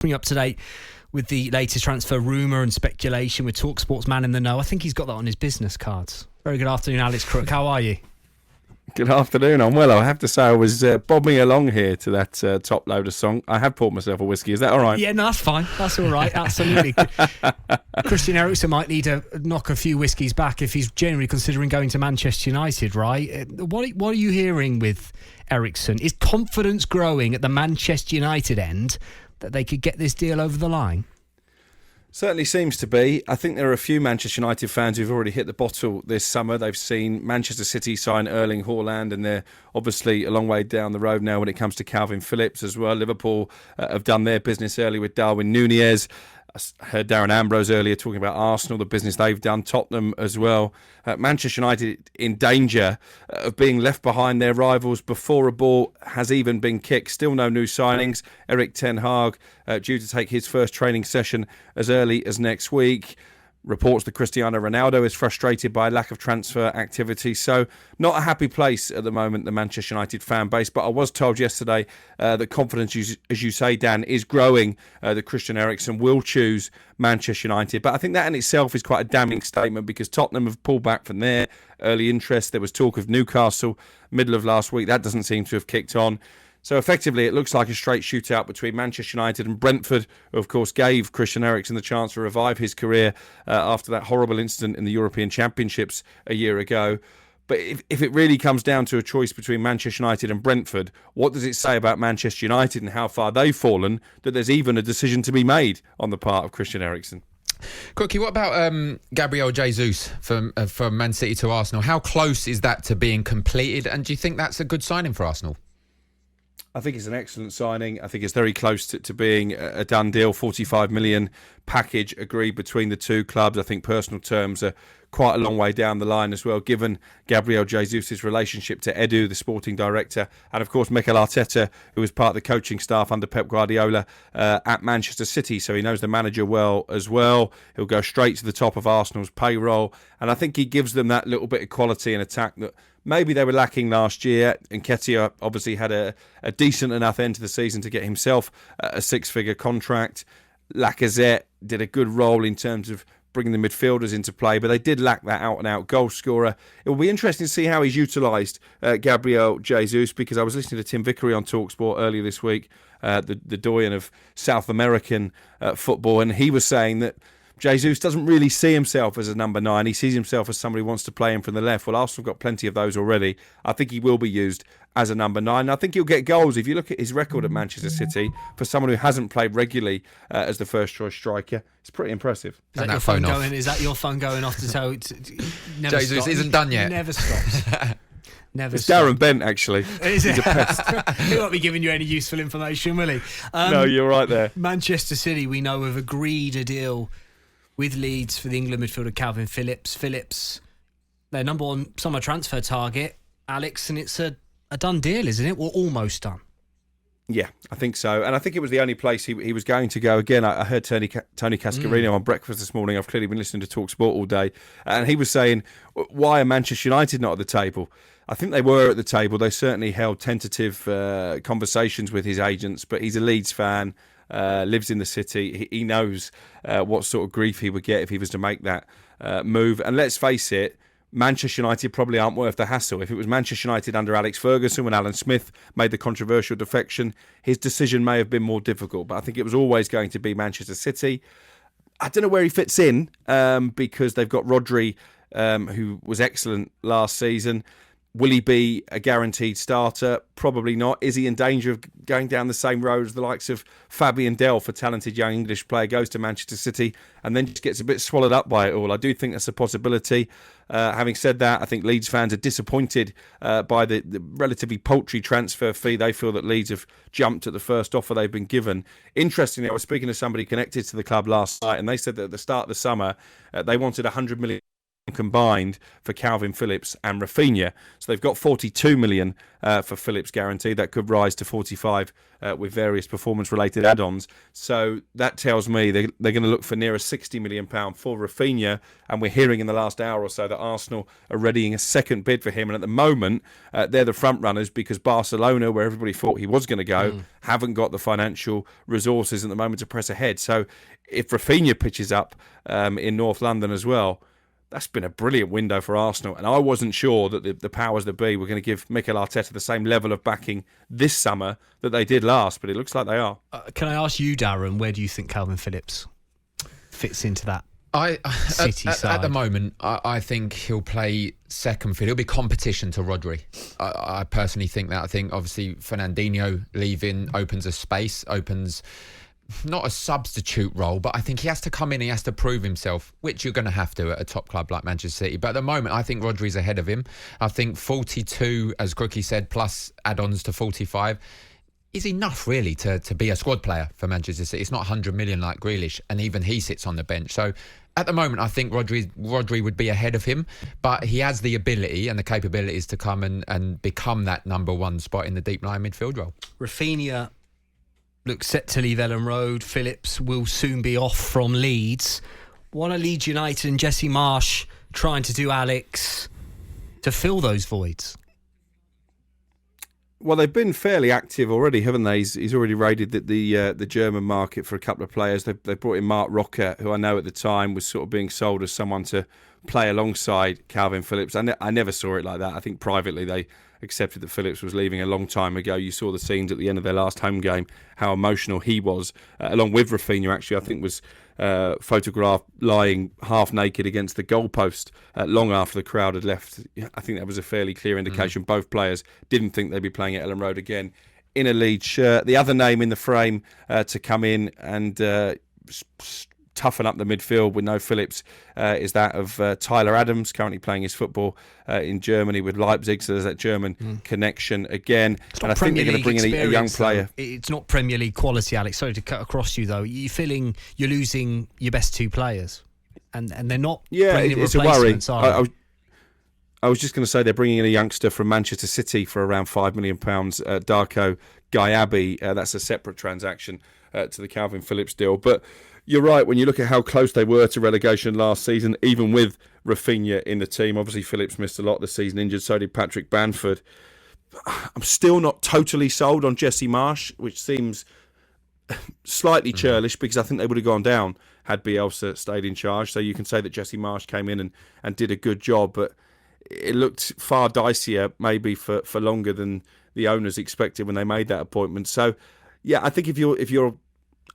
Bring you up to date with the latest transfer rumour and speculation with talkSPORT's Man in the Know. I think he's got that on his business cards. Very good afternoon, Alex Crook. How are you? Good afternoon. I'm well. I have to say I was bobbing along here to that Top Loader song. I have poured myself a whiskey. Is that all right? Yeah, no, that's fine. That's all right. Absolutely. Christian Eriksen might need to knock a few whiskies back if he's genuinely considering going to Manchester United, right? What are you hearing with Eriksen? Is confidence growing at the Manchester United end that they could get this deal over the line? Certainly seems to be. I think there are a few Manchester United fans who've already hit the bottle this summer. They've seen Manchester City sign Erling Haaland, and they're obviously a long way down the road now when it comes to Calvin Phillips as well. Liverpool have done their business early with Darwin Núñez. I heard Darren Ambrose earlier talking about Arsenal, the business they've done, Tottenham as well. Manchester United in danger of being left behind their rivals before a ball has even been kicked. Still no new signings. Erik ten Hag due to take his first training session as early as next week. Reports that Cristiano Ronaldo is frustrated by lack of transfer activity. So not a happy place at the moment, the Manchester United fan base. But I was told yesterday that confidence, as you say, Dan, is growing. That Christian Eriksen will choose Manchester United. But I think that in itself is quite a damning statement because Tottenham have pulled back from their early interest. There was talk of Newcastle middle of last week. That doesn't seem to have kicked on. So effectively, it looks like a straight shootout between Manchester United and Brentford, who of course gave Christian Eriksen the chance to revive his career after that horrible incident in the European Championships a year ago. But if it really comes down to a choice between Manchester United and Brentford, what does it say about Manchester United and how far they've fallen that there's even a decision to be made on the part of Christian Eriksen? Crookie, what about Gabriel Jesus from Man City to Arsenal? How close is that to being completed? And do you think that's a good signing for Arsenal? I think it's an excellent signing. I think it's very close to being a done deal. 45 million package agreed between the two clubs. I think personal terms are quite a long way down the line as well, given Gabriel Jesus' relationship to Edu, the sporting director, and of course Mikel Arteta, who was part of the coaching staff under Pep Guardiola at Manchester City, so he knows the manager well as well. He'll go straight to the top of Arsenal's payroll, and I think he gives them that little bit of quality and attack that maybe they were lacking last year. Nketiah obviously had a decent enough end to the season to get himself a six-figure contract. Lacazette did a good role in terms of bringing the midfielders into play, but they did lack that out-and-out goal scorer. It will be interesting to see how he's utilised, Gabriel Jesus, because I was listening to Tim Vickery on talkSPORT earlier this week, the doyen of South American football, and he was saying that Jesus doesn't really see himself as a number 9. He sees himself as somebody who wants to play in from the left. Well, Arsenal have got plenty of those already. I think he will be used as a number 9. I think he'll get goals. If you look at his record at Manchester City, for someone who hasn't played regularly as the first-choice striker, it's pretty impressive. Is that your phone going off to tell? Jesus stops. Isn't done yet. Never stops. It's Darren Bent, actually. Is it? He's a pest. He won't be giving you any useful information, will he? No, you're right there. Manchester City, we know, have agreed a deal with Leeds for the England midfielder Calvin Phillips. Phillips, their number one summer transfer target, Alex, and it's a done deal, isn't it? We're almost done. Yeah, I think so. And I think it was the only place he was going to go. Again, I heard Tony Cascarino on breakfast this morning. I've clearly been listening to talkSPORT all day. And he was saying, why are Manchester United not at the table? I think they were at the table. They certainly held tentative conversations with his agents, but he's a Leeds fan. Lives in the city. He knows what sort of grief he would get if he was to make that move. And let's face it, Manchester United probably aren't worth the hassle. If it was Manchester United under Alex Ferguson when Alan Smith made the controversial defection, his decision may have been more difficult. But I think it was always going to be Manchester City. I don't know where he fits in because they've got Rodri, who was excellent last season. Will he be a guaranteed starter? Probably not. Is he in danger of going down the same road as the likes of Fabian Delph, a talented young English player, goes to Manchester City and then just gets a bit swallowed up by it all? I do think that's a possibility. Having said that, I think Leeds fans are disappointed by the relatively paltry transfer fee. They feel that Leeds have jumped at the first offer they've been given. Interestingly, I was speaking to somebody connected to the club last night and they said that at the start of the summer, they wanted 100 million combined for Calvin Phillips and Raphinha. So they've got 42 million for Phillips guaranteed. That could rise to 45 with various performance-related add-ons. So that tells me they're going to look for near a £60 million for Raphinha. And we're hearing in the last hour or so that Arsenal are readying a second bid for him. And at the moment, they're the front runners because Barcelona, where everybody thought he was going to go, haven't got the financial resources at the moment to press ahead. So if Raphinha pitches up in North London as well, that's been a brilliant window for Arsenal. And I wasn't sure that the powers that be were going to give Mikel Arteta the same level of backing this summer that they did last, but it looks like they are. Can I ask you, Darren, where do you think Calvin Phillips fits into that City side? At the moment, I think he'll play second field. He'll be competition to Rodri. I personally think that. I think, obviously, Fernandinho leaving opens a space, opens not a substitute role, but I think he has to come in, he has to prove himself, which you're going to have to at a top club like Manchester City. But at the moment, I think Rodri's ahead of him. I think 42, as Crookie said, plus add-ons to 45, is enough, really, to be a squad player for Manchester City. It's not 100 million like Grealish, and even he sits on the bench. So at the moment, I think Rodri would be ahead of him, but he has the ability and the capabilities to come and become that number one spot in the deep line midfield role. Raphinha looks set to leave Ellen Road. Phillips will soon be off from Leeds. What are Leeds United and Jesse Marsch trying to do, Alex, to fill those voids? Well, they've been fairly active already, haven't they? He's already raided the German market for a couple of players. They brought in Mark Rocker, who I know at the time was sort of being sold as someone to play alongside Calvin Phillips. I never saw it like that. I think privately they accepted that Phillips was leaving a long time ago. You saw the scenes at the end of their last home game, how emotional he was, along with Raphinha, actually, I think was photographed lying half naked against the goalpost long after the crowd had left. I think that was a fairly clear indication. Both players didn't think they'd be playing at Ellen Road again in a Leeds shirt. The other name in the frame to come in and toughen up the midfield with no Phillips is that of Tyler Adams, currently playing his football in Germany with Leipzig, so there's that German connection again. And I think they're going to bring in a young player. It's not Premier League quality, Alex. Sorry to cut across you, though. You're feeling you're losing your best two players, and they're not bringing in it's a worry. I was just going to say they're bringing in a youngster from Manchester City for around £5 million, Darko Gyabi. That's a separate transaction to the Calvin Phillips deal. But you're right, when you look at how close they were to relegation last season, even with Raphinha in the team. Obviously, Phillips missed a lot of the season injured, so did Patrick Bamford. I'm still not totally sold on Jesse Marsch, which seems slightly churlish because I think they would have gone down had Bielsa stayed in charge. So you can say that Jesse Marsch came in and did a good job, but it looked far dicier maybe for longer than the owners expected when they made that appointment. So, yeah, I think if you're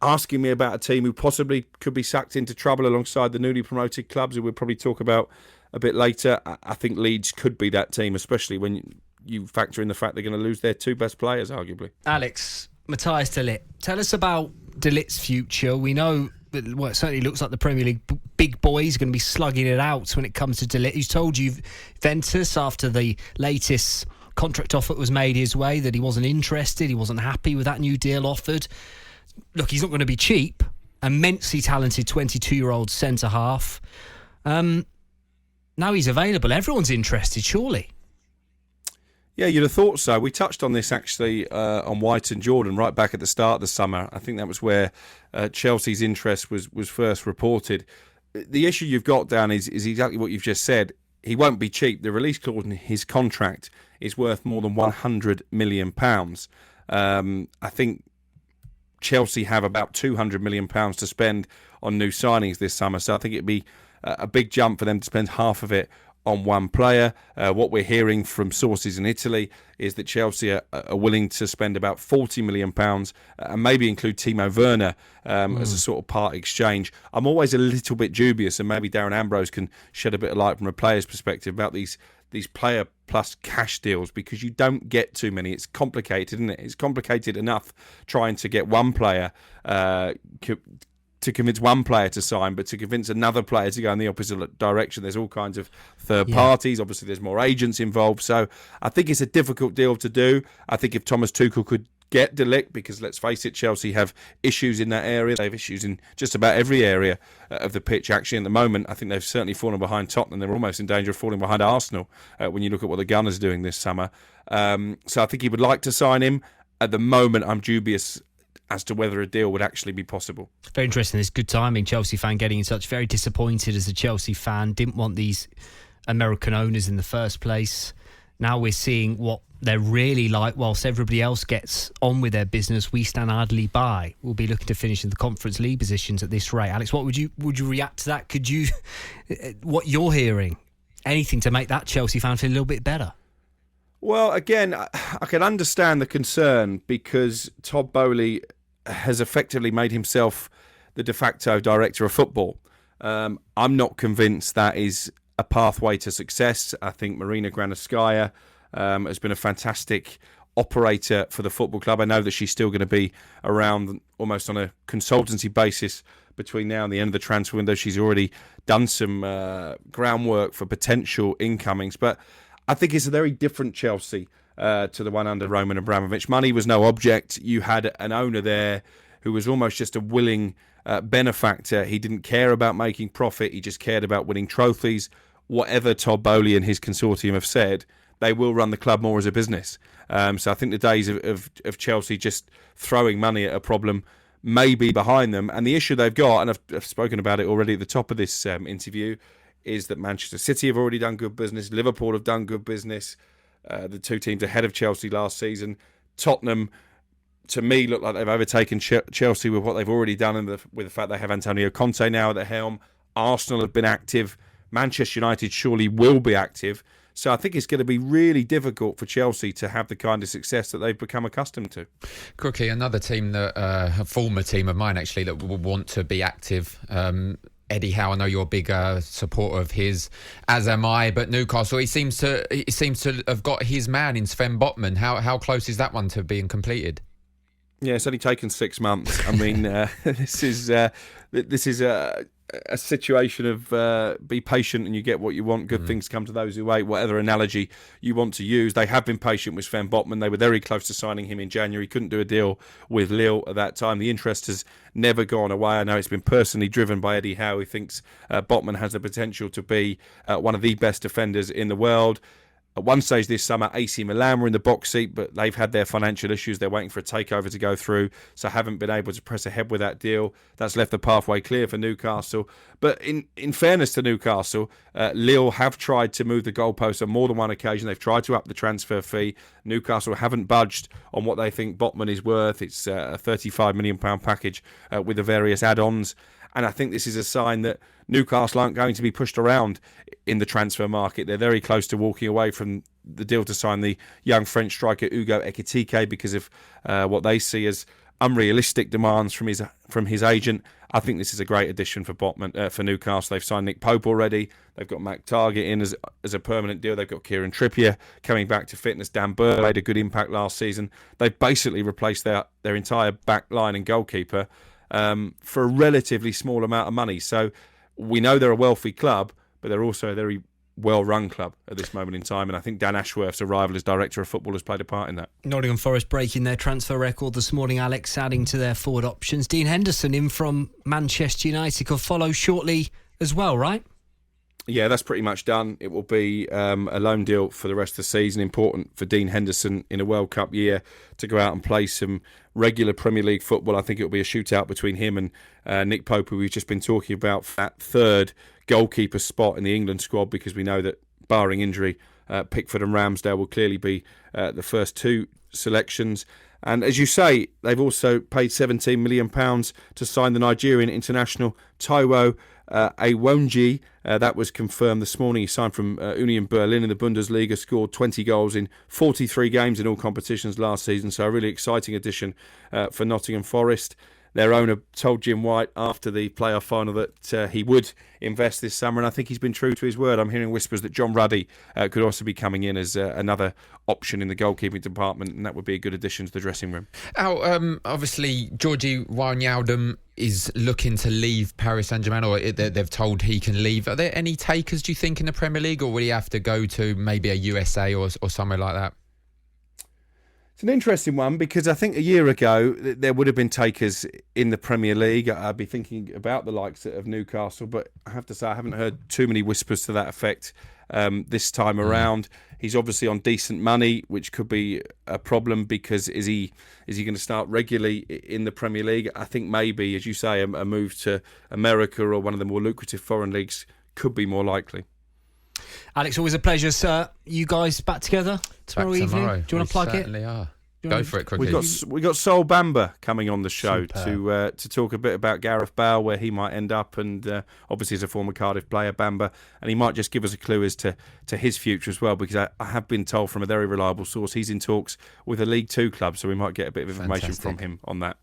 asking me about a team who possibly could be sucked into trouble alongside the newly promoted clubs, who we'll probably talk about a bit later, I think Leeds could be that team, especially when you factor in the fact they're going to lose their two best players, arguably. Alex, Matthias de Ligt. Tell us about de Ligt's future. We know that it certainly looks like the Premier League big boys are going to be slugging it out when it comes to de Ligt. He's told you, Ventus, after the latest contract offer was made his way, that he wasn't interested, he wasn't happy with that new deal offered. Look, he's not going to be cheap. Immensely talented 22-year-old centre-half. Now he's available. Everyone's interested, surely. Yeah, you'd have thought so. We touched on this actually on White and Jordan right back at the start of the summer. I think that was where Chelsea's interest was first reported. The issue you've got, Dan, is exactly what you've just said. He won't be cheap. The release clause in his contract is worth more than £100 million. I think Chelsea have about £200 million to spend on new signings this summer, so I think it'd be a big jump for them to spend half of it on one player. What we're hearing from sources in Italy is that Chelsea are willing to spend about £40 million and maybe include Timo Werner as a sort of part exchange. I'm always a little bit dubious, and maybe Darren Ambrose can shed a bit of light from a player's perspective about these player plus cash deals, because you don't get too many. It's complicated, isn't it? It's complicated enough trying to get one player to convince one player to sign, but to convince another player to go in the opposite direction, there's all kinds of third parties. Obviously, there's more agents involved. So I think it's a difficult deal to do. I think if Thomas Tuchel could get Ligt, because let's face it, Chelsea have issues in that area. They have issues in just about every area of the pitch. Actually, at the moment, I think they've certainly fallen behind Tottenham. They're almost in danger of falling behind Arsenal when you look at what the Gunners are doing this summer. So I think he would like to sign him. At the moment, I'm dubious as to whether a deal would actually be possible. Very interesting. It's good timing. Chelsea fan getting in touch. Very disappointed as a Chelsea fan. Didn't want these American owners in the first place. Now we're seeing what they're really like. Whilst everybody else gets on with their business, we stand idly by. We'll be looking to finish in the Conference League positions at this rate. Alex, what would you react to that? Could you, what you're hearing, anything to make that Chelsea fan feel a little bit better? Well, again, I can understand the concern, because Todd Boehly has effectively made himself the de facto director of football. I'm not convinced that is a pathway to success. I think Marina Granovskaya has been a fantastic operator for the football club. I know that she's still going to be around almost on a consultancy basis between now and the end of the transfer window. She's already done some groundwork for potential incomings, but I think it's a very different Chelsea to the one under Roman Abramovich. Money was no object. You had an owner there who was almost just a willing benefactor. He didn't care about making profit. He just cared about winning trophies. Whatever Todd Boehly and his consortium have said, they will run the club more as a business. So I think the days of Chelsea just throwing money at a problem may be behind them. And the issue they've got, and I've spoken about it already at the top of this interview, is that Manchester City have already done good business. Liverpool have done good business. The two teams ahead of Chelsea last season. Tottenham, to me, look like they've overtaken Chelsea with what they've already done, and with the fact they have Antonio Conte now at the helm. Arsenal have been active. Manchester United surely will be active. So I think it's going to be really difficult for Chelsea to have the kind of success that they've become accustomed to. Crookie, another team that a former team of mine actually that will want to be active. Eddie Howe, I know you're a big supporter of his, as am I. But Newcastle, he seems to have got his man in Sven Botman. How close is that one to being completed? Yeah, it's only taken 6 months. I mean, this is a situation of be patient and you get what you want. Good things come to those who wait. Whatever analogy you want to use, they have been patient with Sven Botman. They were very close to signing him in January. Couldn't do a deal with Lille at that time. The interest has never gone away. I know it's been personally driven by Eddie Howe, who thinks Botman has the potential to be one of the best defenders in the world. At one stage this summer, AC Milan were in the box seat, but they've had their financial issues. They're waiting for a takeover to go through, so haven't been able to press ahead with that deal. That's left the pathway clear for Newcastle. But in fairness to Newcastle, Lille have tried to move the goalposts on more than one occasion. They've tried to up the transfer fee. Newcastle haven't budged on what they think Botman is worth. It's a £35 million package with the various add-ons. And I think this is a sign that Newcastle aren't going to be pushed around in the transfer market. They're very close to walking away from the deal to sign the young French striker Hugo Ekitike because of what they see as unrealistic demands from his agent. I think this is a great addition for Botman, for Newcastle. They've signed Nick Pope already. They've got Mac Target in as a permanent deal. They've got Kieran Trippier coming back to fitness. Dan Burr made a good impact last season. They've basically replaced their entire back line and goalkeeper for a relatively small amount of money. So we know they're a wealthy club, but they're also a very well-run club at this moment in time, and I think Dan Ashworth's arrival as director of football has played a part in that. Nottingham Forest breaking their transfer record this morning, Alex, adding to their forward options. Dean Henderson in from Manchester United could follow shortly as well, right? Yeah, that's pretty much done. It will be a loan deal for the rest of the season. Important for Dean Henderson in a World Cup year to go out and play some regular Premier League football. I think it will be a shootout between him and Nick Pope, who we've just been talking about, for that third goalkeeper spot in the England squad, because we know that, barring injury, Pickford and Ramsdale will clearly be the first two selections. And as you say, they've also paid £17 million to sign the Nigerian international Taiwo Awonji. That was confirmed this morning. He signed from Union Berlin in the Bundesliga, scored 20 goals in 43 games in all competitions last season. So a really exciting addition for Nottingham Forest. Their owner told Jim White after the playoff final that he would invest this summer, and I think he's been true to his word. I'm hearing whispers that John Ruddy could also be coming in as another option in the goalkeeping department, and that would be a good addition to the dressing room. Obviously, Georgie Wijnaldum is looking to leave Paris Saint-Germain, or they've told he can leave. Are there any takers, do you think, in the Premier League, or will he have to go to maybe a USA or somewhere like that? It's an interesting one because I think a year ago there would have been takers in the Premier League. I'd be thinking about the likes of Newcastle, but I have to say I haven't heard too many whispers to that effect this time around. He's obviously on decent money, which could be a problem because is he going to start regularly in the Premier League? I think maybe, as you say, a move to America or one of the more lucrative foreign leagues could be more likely. Alex, always a pleasure, sir. You guys back together tomorrow evening? Do you want to plug it? Certainly are. Go for it, Crookie. We got Sol Bamba coming on the show to talk a bit about Gareth Bale, where he might end up, and obviously as a former Cardiff player, Bamba, and he might just give us a clue as to his future as well, because I have been told from a very reliable source he's in talks with a League Two club, so we might get a bit of information from him on that.